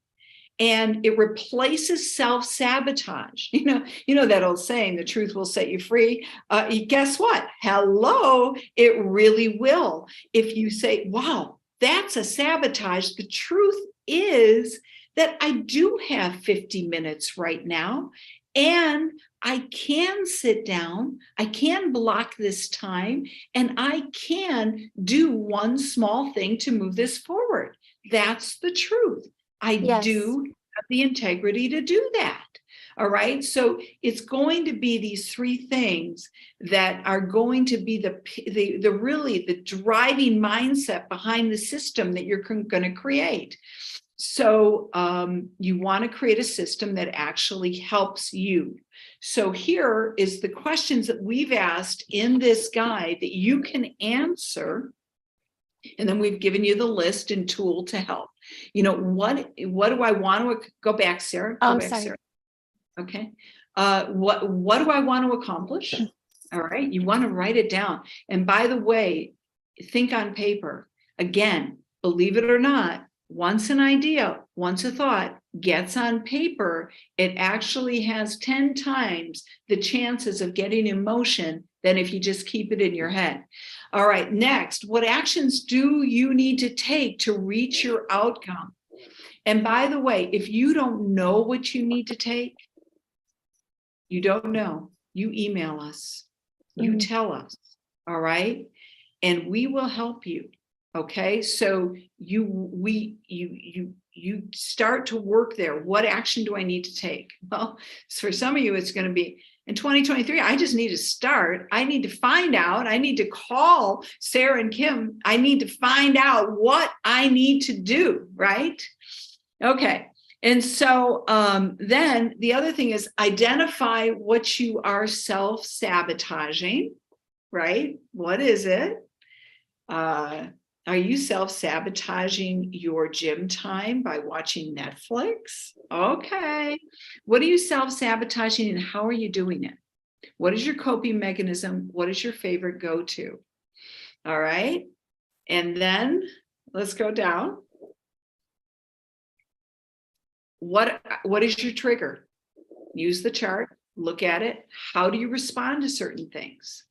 And it replaces self-sabotage. You know that old saying, the truth will set you free. Guess what? Hello, it really will. If you say, wow, that's a sabotage. The truth is that I do have 50 minutes right now, and I can sit down, I can block this time, and I can do one small thing to move this forward. That's the truth. I do have the integrity to do that. All right. So it's going to be these three things that are going to be the really the driving mindset behind the system that you're going to create. So you want to create a system that actually helps you. So here is the questions that we've asked in this guide that you can answer. And then we've given you the list and tool to help. What do I want to go back, Sarah? Go back, sorry. Sarah. Okay. What do I want to accomplish? All right. You want to write it down. And by the way, think on paper. Again, believe it or not, once an idea, once a thought gets on paper, it actually has 10 times the chances of getting in motion than if you just keep it in your head. All right, next, what actions do you need to take to reach your outcome? And by the way, if you don't know what you need to take, you don't know, you email us, you tell us, all right? And we will help you. Okay, so you start to work there. What action do I need to take? Well, for some of you, it's going to be in 2023. I just need to start. I need to find out. I need to call Sarah and Kim. I need to find out what I need to do, right? Okay. And so then the other thing is identify what you are self-sabotaging, right? What is it? Are you self-sabotaging your gym time by watching Netflix? Okay. What are you self-sabotaging and how are you doing it? What is your coping mechanism? What is your favorite go-to? All right. And then let's go down. What is your trigger? Use the chart, look at it. How do you respond to certain things?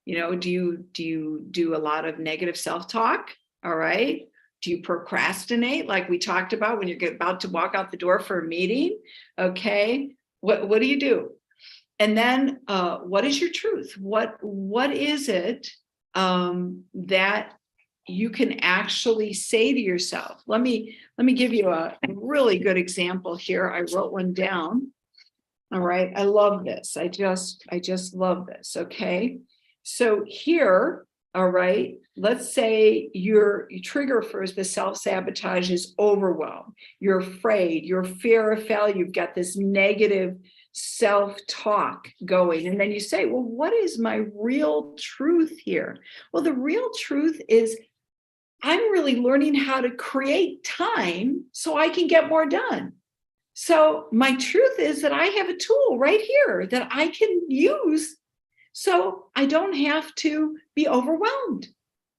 You know, do you do a lot of negative self-talk? All right. Do you procrastinate like we talked about when you're about to walk out the door for a meeting? Okay. What do you do? And then what is your truth? What is it that you can actually say to yourself? Let me give you a really good example here. I wrote one down. All right. I love this. I just love this. Okay. So here, all right, let's say your trigger for the self-sabotage is overwhelm. You're afraid, you're fear of failure. You've got this negative self-talk going. And then you say, well, what is my real truth here? Well, the real truth is I'm really learning how to create time so I can get more done. So my truth is that I have a tool right here that I can use so I don't have to be overwhelmed.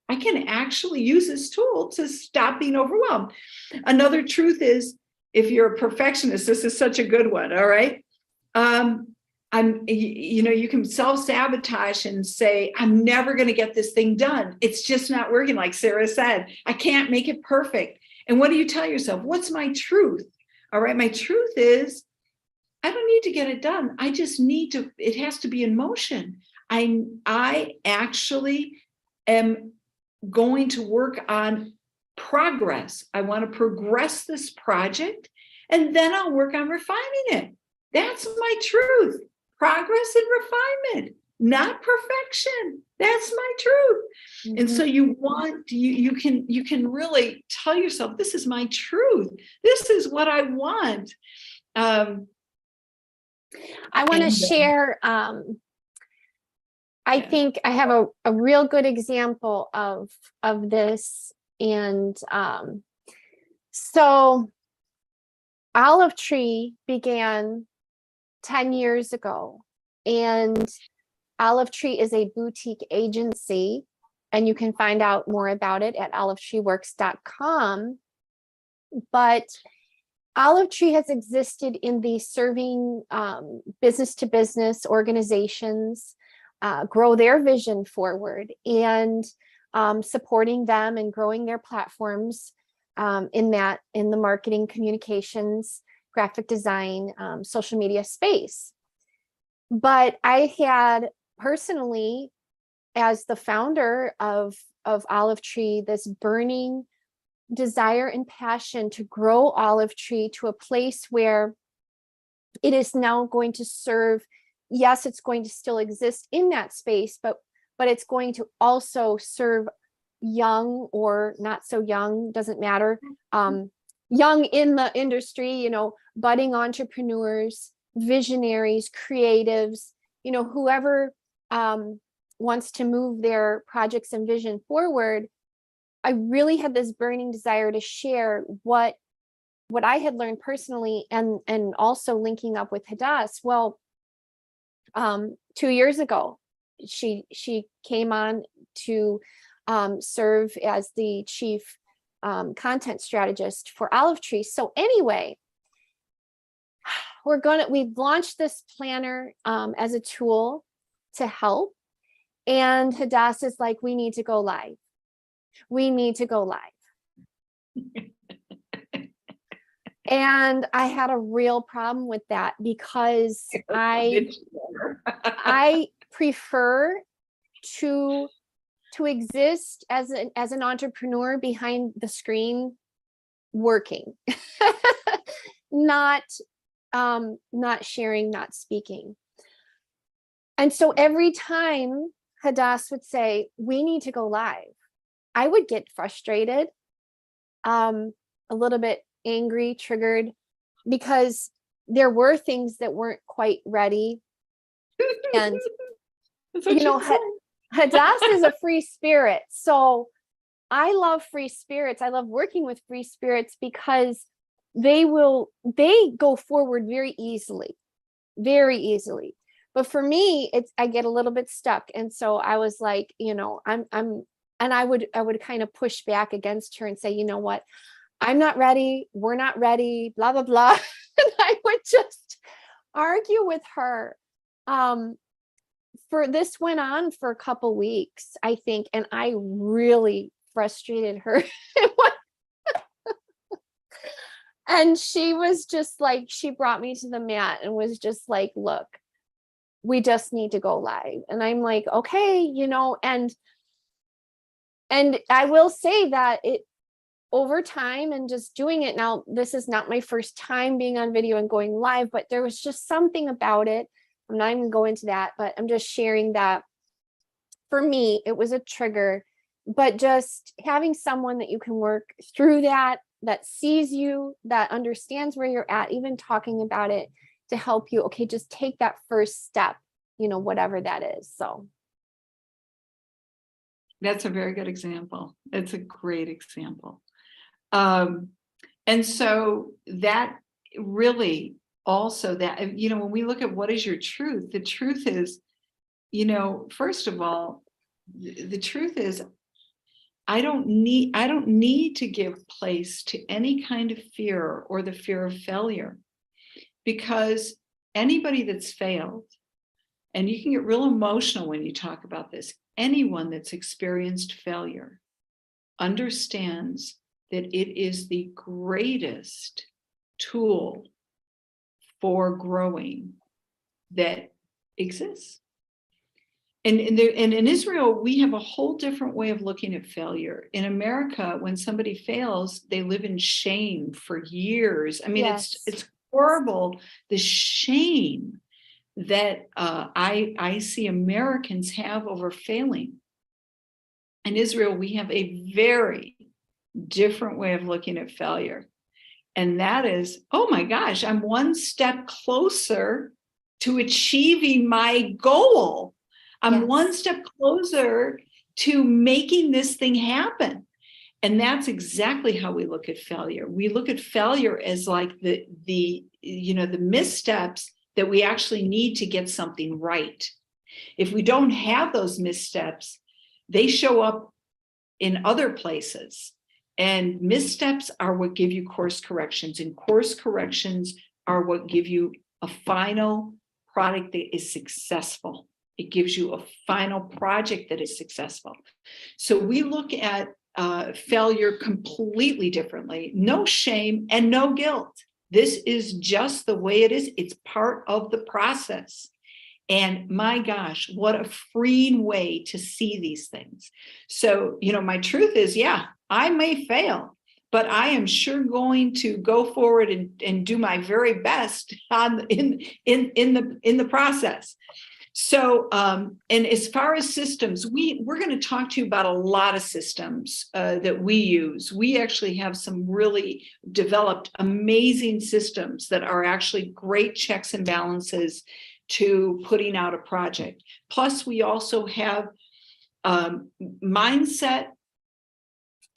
I can actually use this tool to stop being overwhelmed. Another truth is, if you're a perfectionist, this is such a good one. All right. You can self-sabotage and say, I'm never going to get this thing done. It's just not working. Like Sarah said, I can't make it perfect. And what do you tell yourself? What's my truth? All right. My truth is, I don't need to get it done. I just need to, it has to be in motion. I actually am going to work on progress. I want to progress this project and then I'll work on refining it. That's my truth. Progress and refinement, not perfection. That's my truth. Mm-hmm. And so you can really tell yourself, this is my truth. This is what I want. I want to share, I think I have a real good example of this. And so Olive Tree began 10 years ago, and Olive Tree is a boutique agency, and you can find out more about it at olivetreeworks.com. But Olive Tree has existed in the serving business to business organizations, grow their vision forward, and supporting them and growing their platforms in the marketing, communications, graphic design, social media space. But I had personally, as the founder of Olive Tree, this burning desire and passion to grow Olive Tree to a place where it is now going to serve. Yes, it's going to still exist in that space, but it's going to also serve young or not so young, doesn't matter, young in the industry, budding entrepreneurs, visionaries, creatives, whoever wants to move their projects and vision forward. I really had this burning desire to share what I had learned personally, and also linking up with Hadass. Well, 2 years ago, she came on to serve as the chief content strategist for Olive Tree. So anyway, we've launched this planner as a tool to help, and Hadass is like, we need to go live. We need to go live. And I had a real problem with that because I prefer to to exist as an entrepreneur behind the screen, working, not sharing, not speaking. And so every time Hadass would say, we need to go live, I would get frustrated, a little bit angry, triggered, because there were things that weren't quite ready. And, Hadass is a free spirit. So I love free spirits. I love working with free spirits because they go forward very easily. But for me, I get a little bit stuck. And so I was like, I would kind of push back against her and say, you know what, I'm not ready. We're not ready, blah, blah, blah. And I would just argue with her. This went on for a couple weeks, I think. And I really frustrated her. And she was just like, she brought me to the mat and was just like, look, we just need to go live. And I'm like, okay, and I will say that it over time and just doing it now, this is not my first time being on video and going live, but there was just something about it. I'm not even going to go into that, but I'm just sharing that for me, it was a trigger, but just having someone that you can work through that sees you, that understands where you're at, even talking about it to help you. Okay, just take that first step, whatever that is. So that's a very good example. It's a great example. And so that really also that, when we look at what is your truth, the truth is, first of all, the truth is, I don't need to give place to any kind of fear or the fear of failure, because anybody that's failed, and you can get real emotional when you talk about this, anyone that's experienced failure understands that it is the greatest tool for growing that exists. And in Israel, we have a whole different way of looking at failure. In America, when somebody fails, they live in shame for years. I mean, yes. It's horrible, the shame that I see Americans have over failing. In Israel, we have a very different way of looking at failure. And that is, oh my gosh, I'm one step closer to achieving my goal. I'm Yes. one step closer to making this thing happen. And that's exactly how we look at failure. We look at failure as like the missteps that we actually need to get something right. If we don't have those missteps, they show up in other places. And missteps are what give you course corrections, and course corrections are what give you a final product that is successful. It gives you a final project that is successful. So we look at failure completely differently. No shame and no guilt. This is just the way it is. It's part of the process. And my gosh, what a freeing way to see these things. So, my truth is, yeah, I may fail, but I am sure going to go forward and do my very best in the process. So, and as far as systems, we're going to talk to you about a lot of systems that we use. We actually have some really developed amazing systems that are actually great checks and balances to putting out a project. Plus, we also have mindset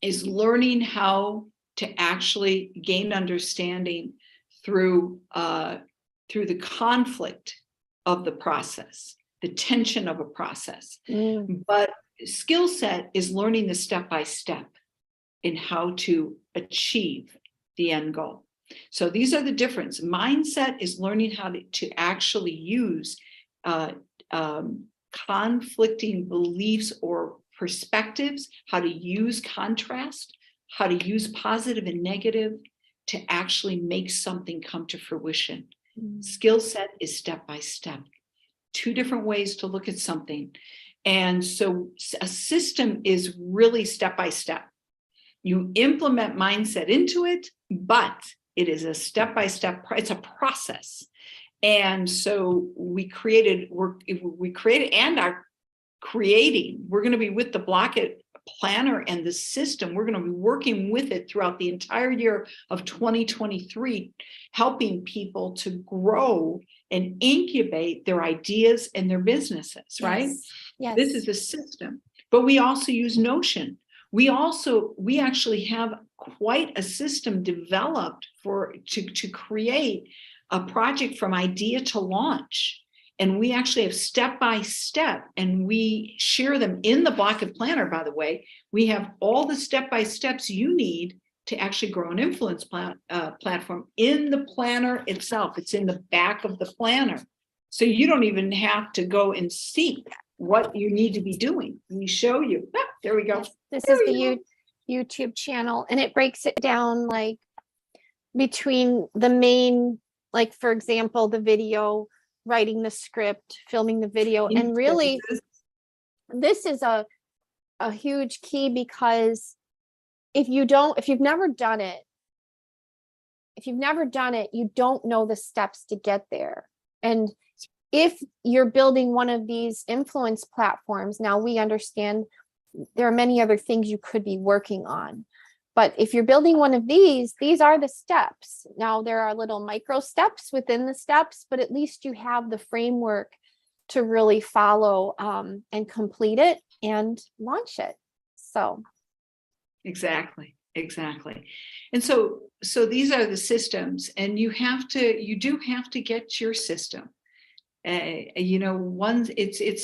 is learning how to actually gain understanding through the conflict of the process, the tension of a process. But skill set is learning the step-by-step in how to achieve the end goal. So these are the difference. Mindset is learning how to actually use conflicting beliefs or perspectives, how to use contrast, how to use positive and negative to actually make something come to fruition. Skill set is step by step. Two different ways to look at something. And so a system is really step by step. You implement mindset into it, but it is a step by step, it's a process. And so we created and are creating, we're going to be with the Blockit planner and the system. We're going to be working with it throughout the entire year of 2023, helping people to grow and incubate their ideas and their businesses, right? Yes. This is a system, but we also use Notion. We actually have quite a system developed to create a project from idea to launch. And we actually have step by step, and we share them in the Blockit planner, by the way. We have all the step by steps you need to actually grow an influence platform in the planner itself. It's in the back of the planner. So you don't even have to go and seek what you need to be doing. We show you. Ah, there we go. This is the YouTube channel, and it breaks it down like between the main, like for example, the video, writing the script, filming the video. And really, this is a huge key, because if you've never done it, you don't know the steps to get there. And if you're building one of these influence platforms, now we understand there are many other things you could be working on. But if you're building one of these are the steps. Now there are little micro steps within the steps, but at least you have the framework to really follow and complete it and launch it. So. Exactly. And so these are the systems, and you do have to get your system. It's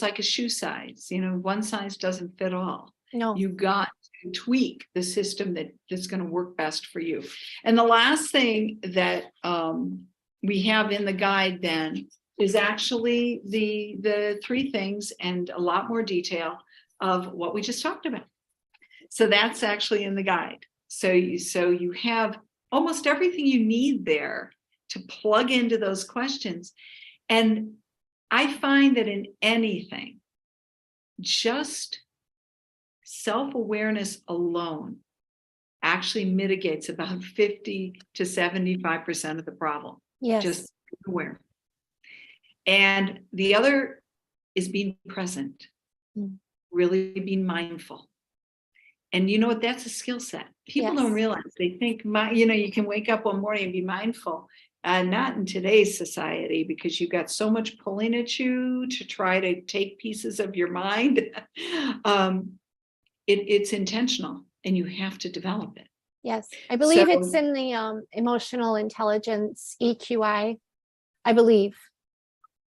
like a shoe size, one size doesn't fit all. No. You got to tweak the system that's going to work best for you. And the last thing that we have in the guide then is actually the 3 things and a lot more detail of what we just talked about. So that's actually in the guide. So you have almost everything you need there to plug into those questions. And I find that in anything, just self-awareness alone actually mitigates about 50 to 75% of the problem. Yes. Just aware. And the other is being present, really being mindful. And you know what? That's a skill set. People don't realize. They think, you can wake up one morning and be mindful. Not in today's society, because you've got so much pulling at you to try to take pieces of your mind. It's intentional, and you have to develop it. Yes, I believe it's in the emotional intelligence, EQI. I believe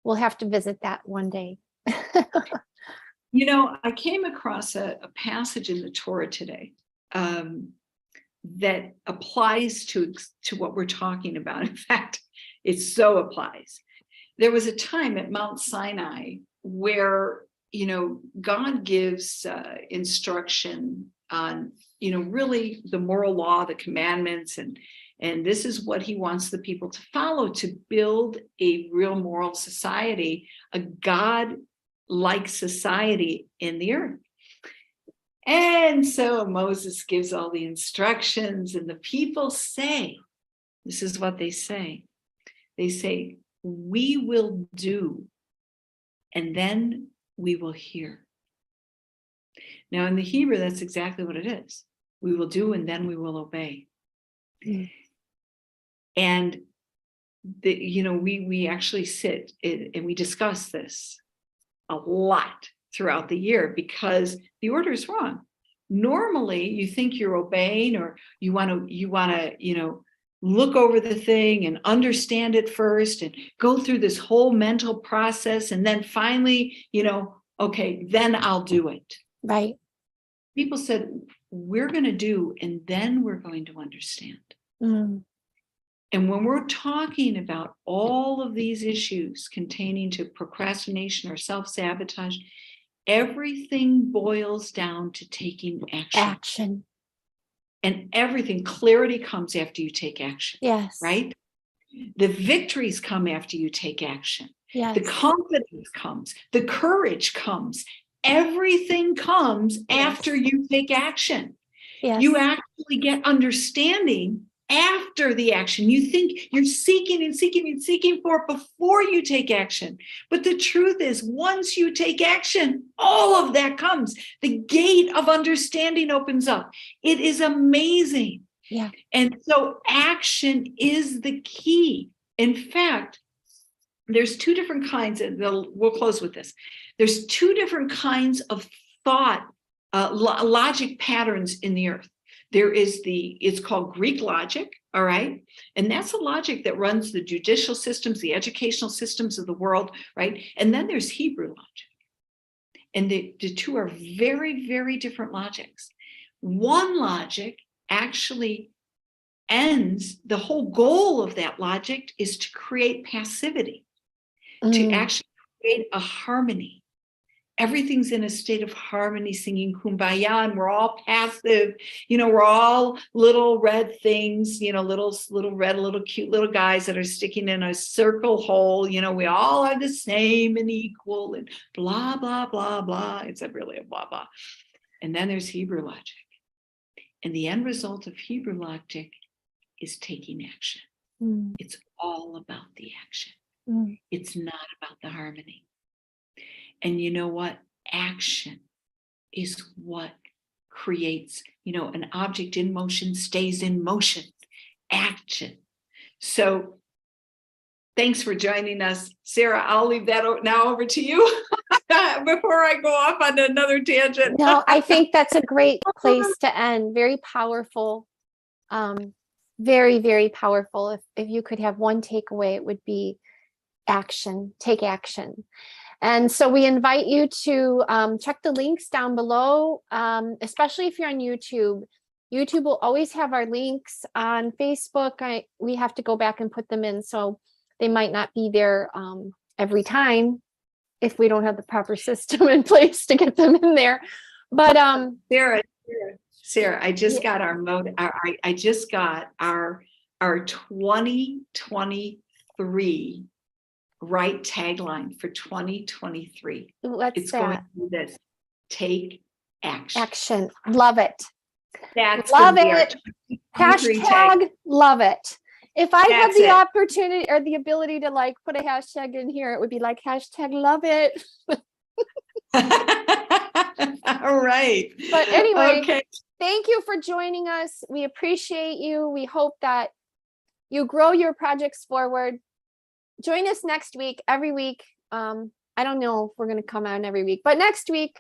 we'll have to visit that one day. I came across a passage in the Torah today that applies to what we're talking about. In fact, it so applies. There was a time at Mount Sinai where, God gives instruction on, really the moral law, the commandments, and this is what he wants the people to follow to build a real moral society, a God-like society in the earth. And so Moses gives all the instructions, and the people say, this is what they say. They say, we will do, and then we will hear. Now in the Hebrew, that's exactly what it is. We will do, and then we will obey. And we actually sit and we discuss this a lot throughout the year, because the order is wrong. Normally you think you're obeying, or you want to look over the thing and understand it first and go through this whole mental process, and then finally, okay, then I'll do it. Right. People said, we're going to do, and then we're going to understand. And when we're talking about all of these issues containing to procrastination or self-sabotage, everything boils down to taking action. And clarity comes after you take action. Yes. Right? The victories come after you take action. Yes. The confidence comes, the courage comes everything comes after you take action. Yes. You actually get understanding after the action. You think you're seeking and seeking and seeking for it before you take action. But the truth is, once you take action, all of that comes. The gate of understanding opens up. It is amazing. Yeah. And so action is the key. In fact, there's two different kinds, and we'll close with this. There's two different kinds of thought, logic patterns in the earth. There is it's called Greek logic, all right? And that's the logic that runs the judicial systems, the educational systems of the world, right? And then there's Hebrew logic. And the two are very, very different logics. One logic actually ends, the whole goal of that logic is to create passivity, to actually create a harmony. Everything's in a state of harmony, singing kumbaya, and we're all passive. We're all little red things, little red, little cute little guys that are sticking in a circle hole. We all are the same and equal and blah, blah, blah, blah. It's really a blah, blah. And then there's Hebrew logic. And the end result of Hebrew logic is taking action. It's all about the action. It's not about the harmony. And you know what? Action is what creates, an object in motion stays in motion. Action. So thanks for joining us. Sarah, I'll leave that now over to you before I go off on another tangent. No, I think that's a great place to end. Very powerful. Very, very powerful. If you could have one takeaway, it would be action. Take action. And so we invite you to check the links down below, especially if you're on YouTube. YouTube will always have our links. On Facebook, we have to go back and put them in, so they might not be there every time if we don't have the proper system in place to get them in there. But Sarah, I just got I just got our 2023 right tagline for 2023. What's that? Going to be this: take action. Action. Love it. That's love it. Hashtag love it. If I had the opportunity or the ability to put a hashtag in here, it would be hashtag love it. All right. But anyway, okay. Thank you for joining us. We appreciate you. We hope that you grow your projects forward. Join us next week, every week. I don't know if we're going to come on every week, but next week,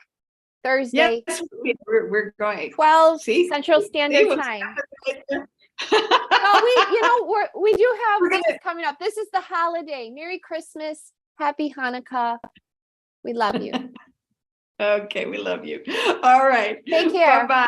Thursday, yes, we're going 12 Central Standard Time. Well, we do have things coming up. This is the holiday. Merry Christmas. Happy Hanukkah. We love you. Okay, we love you. All right. Take care. Bye-bye.